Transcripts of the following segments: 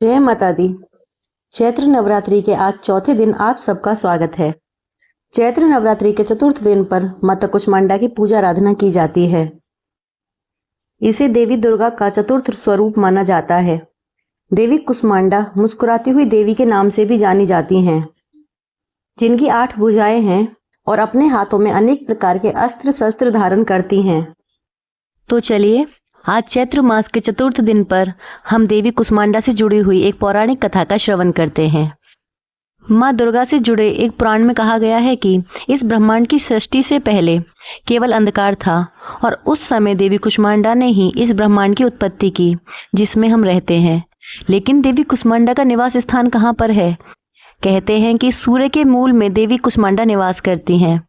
जय माता दी। चैत्र नवरात्रि के आज चौथे दिन आप सबका स्वागत है। चैत्र नवरात्रि के चतुर्थ दिन पर माता कुष्मांडा की पूजा आराधना की जाती है। इसे देवी दुर्गा का चतुर्थ स्वरूप माना जाता है। देवी कुष्मांडा मुस्कुराती हुई देवी के नाम से भी जानी जाती हैं, जिनकी 8 भुजाएं हैं और अपने हाथों में अनेक प्रकार के अस्त्र शस्त्र धारण करती हैं। तो चलिए, आज चैत्र मास के चतुर्थ दिन पर हम देवी कुष्मांडा से जुड़ी हुई एक पौराणिक कथा का श्रवण करते हैं। माँ दुर्गा से जुड़े एक पुराण में कहा गया है कि इस ब्रह्मांड की सृष्टि से पहले केवल अंधकार था और उस समय देवी कुष्मांडा ने ही इस ब्रह्मांड की उत्पत्ति की जिसमें हम रहते हैं। लेकिन देवी कुष्मांडा का निवास स्थान कहाँ पर है? कहते हैं कि सूर्य के मूल में देवी कुष्मांडा निवास करती हैं,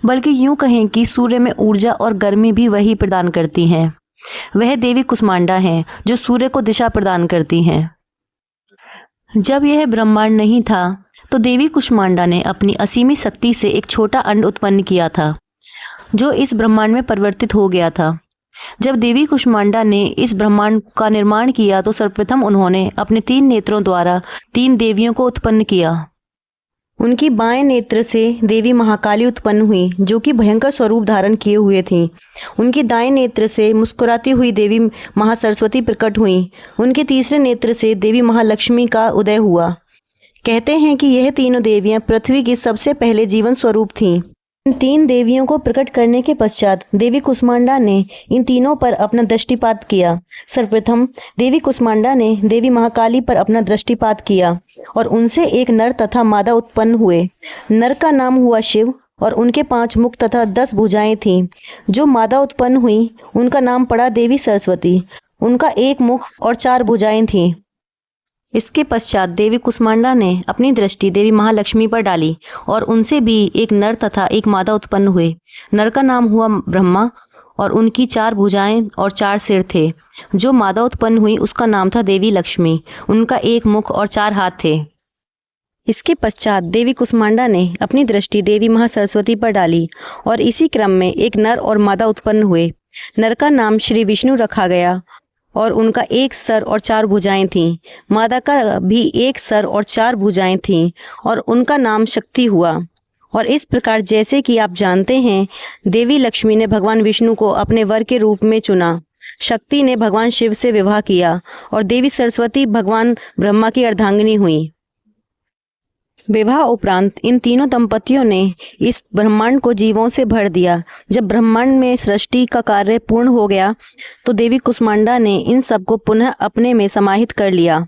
बल्कि यूं कहें कि सूर्य में ऊर्जा और गर्मी भी वही प्रदान करती हैं। वह देवी कुष्मांडा हैं जो सूर्य को दिशा प्रदान करती हैं। जब यह ब्रह्मांड नहीं था तो देवी कुष्मांडा ने अपनी असीमित शक्ति से एक छोटा अंड उत्पन्न किया था, जो इस ब्रह्मांड में परिवर्तित हो गया था। जब देवी कुष्मांडा ने इस ब्रह्मांड का निर्माण किया तो सर्वप्रथम उन्होंने अपने 3 नेत्रों द्वारा 3 देवियों को उत्पन्न किया। उनकी बाएं नेत्र से देवी महाकाली उत्पन्न हुई, जो कि भयंकर स्वरूप धारण किए हुए थी। उनकी दाएं नेत्र से मुस्कुराती हुई देवी महासरस्वती प्रकट हुई। उनके तीसरे नेत्र से देवी महालक्ष्मी का उदय हुआ। कहते हैं कि यह तीनों देवियां पृथ्वी की सबसे पहले जीवन स्वरूप थीं। इन 3 देवियों को प्रकट करने के पश्चात देवी कुष्मांडा ने इन तीनों पर अपना दृष्टिपात किया। सर्वप्रथम देवी कुष्मांडा ने देवी महाकाली पर अपना दृष्टिपात किया और उनसे एक नर तथा मादा उत्पन्न हुए। नर का नाम हुआ शिव और उनके 5 मुख तथा 10 भुजाएं थीं। जो मादा उत्पन्न हुई उनका नाम पड़ा देवी सरस्वती। उनका 1 मुख और 4 भुजाएं थीं। इसके पश्चात देवी कुष्मांडा ने अपनी दृष्टि देवी महालक्ष्मी पर डाली और उनसे भी एक नर तथा एक मादा उत्पन्न हुए। नर का नाम हुआ ब्रह्मा और उनकी 4 भुजाएं और 4 सिर थे। जो मादा उत्पन्न हुई उसका नाम था देवी लक्ष्मी। उनका 1 मुख और 4 हाथ थे। इसके पश्चात देवी कुष्मांडा ने अपनी दृष्टि देवी महासरस्वती पर डाली और इसी क्रम में एक नर और मादा उत्पन्न हुए। नर का नाम श्री विष्णु रखा गया और उनका 1 सर और 4 भुजाएं थीं। मादा का भी 1 सर और 4 भुजाएं थीं और उनका नाम शक्ति हुआ। और इस प्रकार जैसे कि आप जानते हैं, देवी लक्ष्मी ने भगवान विष्णु को अपने वर के रूप में चुना, शक्ति ने भगवान शिव से विवाह किया और देवी सरस्वती भगवान ब्रह्मा की अर्धांगिनी हुई। विवाह उपरांत इन तीनों दंपतियों ने इस ब्रह्मांड को जीवों से भर दिया। जब ब्रह्मांड में सृष्टि का कार्य पूर्ण हो गया तो देवी कुष्मांडा ने इन सबको पुनः अपने में समाहित कर लिया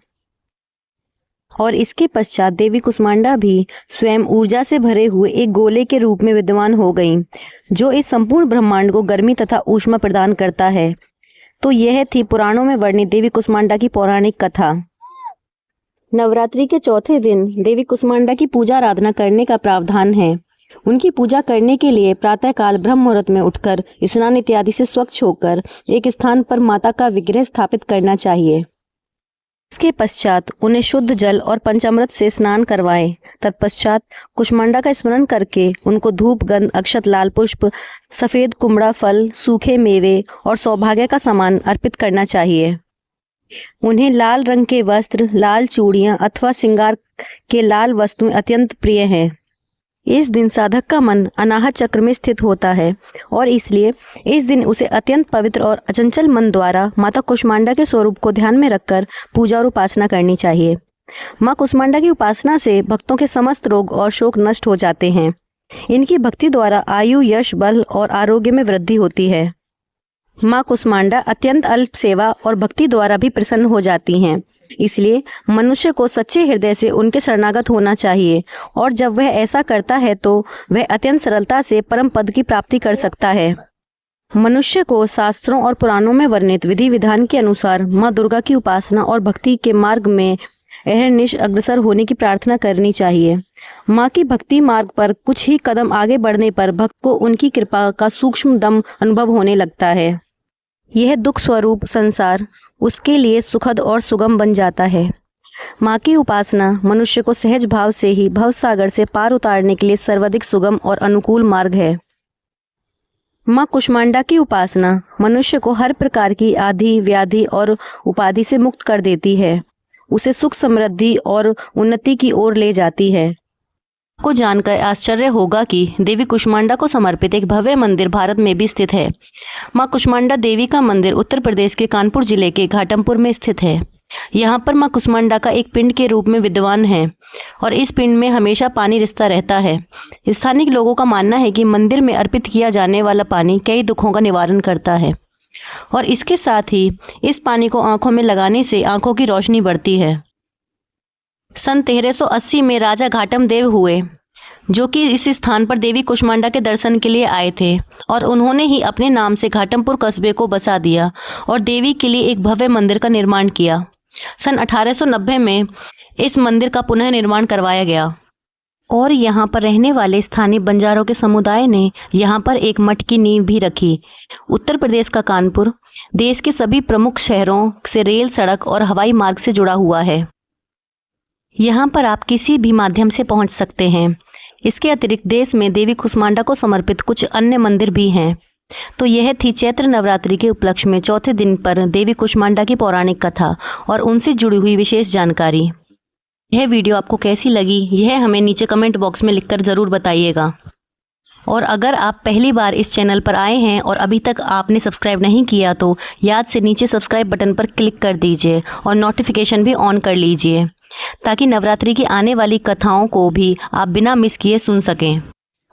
और इसके पश्चात देवी कुष्मांडा भी स्वयं ऊर्जा से भरे हुए एक गोले के रूप में विद्यमान हो गई, जो इस संपूर्ण ब्रह्मांड को गर्मी तथा ऊष्मा प्रदान करता है। तो यह थी पुराणों में वर्णित देवी कुष्मांडा की पौराणिक कथा। नवरात्रि के चौथे दिन देवी कुष्मांडा की पूजा आराधना करने का प्रावधान है। उनकी पूजा करने के लिए प्रातःकाल ब्रह्म मुहूर्त में उठकर स्नान इत्यादि से स्वच्छ होकर एक स्थान पर माता का विग्रह स्थापित करना चाहिए। इसके पश्चात उन्हें शुद्ध जल और पंचामृत से स्नान करवाएं। तत्पश्चात कुष्मांडा का स्मरण करके उनको धूप, गंध, अक्षत, लाल पुष्प, सफेद कुमड़ा फल, सूखे मेवे और सौभाग्य का सामान अर्पित करना चाहिए। उन्हें लाल रंग के वस्त्र, लाल चूड़ियां अथवा श्रृंगार के लाल वस्तुएं अत्यंत प्रिय हैं। इस दिन साधक का मन अनाहत चक्र में स्थित होता है और इसलिए इस दिन उसे अत्यंत पवित्र और अचंचल मन द्वारा माता कुष्मांडा के स्वरूप को ध्यान में रखकर पूजा और उपासना करनी चाहिए। माँ कुष्मांडा की उपासना से भक्तों के समस्त रोग और शोक नष्ट हो जाते हैं। इनकी भक्ति द्वारा आयु, यश, बल और आरोग्य में वृद्धि होती है। माँ कुष्मांडा अत्यंत अल्प सेवा और भक्ति द्वारा भी प्रसन्न हो जाती हैं। इसलिए मनुष्य को सच्चे हृदय से उनके शरणागत होना चाहिए और जब वह ऐसा करता है तो वह अत्यंत सरलता से परम पद की प्राप्ति कर सकता है। मनुष्य को शास्त्रों और पुराणों में वर्णित विधि विधान के अनुसार माँ दुर्गा की उपासना और भक्ति के मार्ग में अहर्निश अग्रसर होने की प्रार्थना करनी चाहिए। माँ की भक्ति मार्ग पर कुछ ही कदम आगे बढ़ने पर भक्त को उनकी कृपा का सूक्ष्म दम अनुभव होने लगता है। यह दुख स्वरूप संसार उसके लिए सुखद और सुगम बन जाता है। माँ की उपासना मनुष्य को सहज भाव से ही भवसागर से पार उतारने के लिए सर्वाधिक सुगम और अनुकूल मार्ग है। माँ कुष्मांडा की उपासना मनुष्य को हर प्रकार की आदि, व्याधि और उपाधि से मुक्त कर देती है उसे सुख समृद्धि और उन्नति की ओर ले जाती है। को जानकर आश्चर्य होगा कि देवी कुष्मांडा को समर्पित एक भव्य मंदिर भारत में भी स्थित है। मां कुष्मांडा देवी का मंदिर उत्तर प्रदेश के कानपुर जिले के घाटमपुर में स्थित है। यहाँ पर मां कुष्मांडा का एक पिंड के रूप में विद्यमान है और इस पिंड में हमेशा पानी रिसता रहता है। स्थानीय लोगों का मानना है कि मंदिर में अर्पित किया जाने वाला पानी कई दुखों का निवारण करता है और इसके साथ ही इस पानी को आंखों में लगाने से आंखों की रोशनी बढ़ती है। सन 1380 में राजा घाटम देव हुए, जो कि इस स्थान पर देवी कुष्मांडा के दर्शन के लिए आए थे और उन्होंने ही अपने नाम से घाटमपुर कस्बे को बसा दिया और देवी के लिए एक भव्य मंदिर का निर्माण किया। सन 1890 में इस मंदिर का पुनः निर्माण करवाया गया और यहाँ पर रहने वाले स्थानीय बंजारों के समुदाय ने यहाँ पर एक मठ की नींव भी रखी। उत्तर प्रदेश का कानपुर देश के सभी प्रमुख शहरों से रेल, सड़क और हवाई मार्ग से जुड़ा हुआ है। यहाँ पर आप किसी भी माध्यम से पहुँच सकते हैं। इसके अतिरिक्त देश में देवी कुष्मांडा को समर्पित कुछ अन्य मंदिर भी हैं। तो यह थी चैत्र नवरात्रि के उपलक्ष्य में चौथे दिन पर देवी कुष्मांडा की पौराणिक कथा और उनसे जुड़ी हुई विशेष जानकारी। यह वीडियो आपको कैसी लगी यह हमें नीचे कमेंट बॉक्स में लिखकर ज़रूर बताइएगा। और अगर आप पहली बार इस चैनल पर आए हैं और अभी तक आपने सब्सक्राइब नहीं किया तो याद से नीचे सब्सक्राइब बटन पर क्लिक कर दीजिए और नोटिफिकेशन भी ऑन कर लीजिए ताकि नवरात्रि की आने वाली कथाओं को भी आप बिना मिस किए सुन सकें।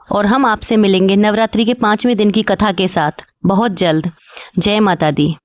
और हम आपसे मिलेंगे नवरात्रि के 5वें दिन की कथा के साथ बहुत जल्द। जय माता दी।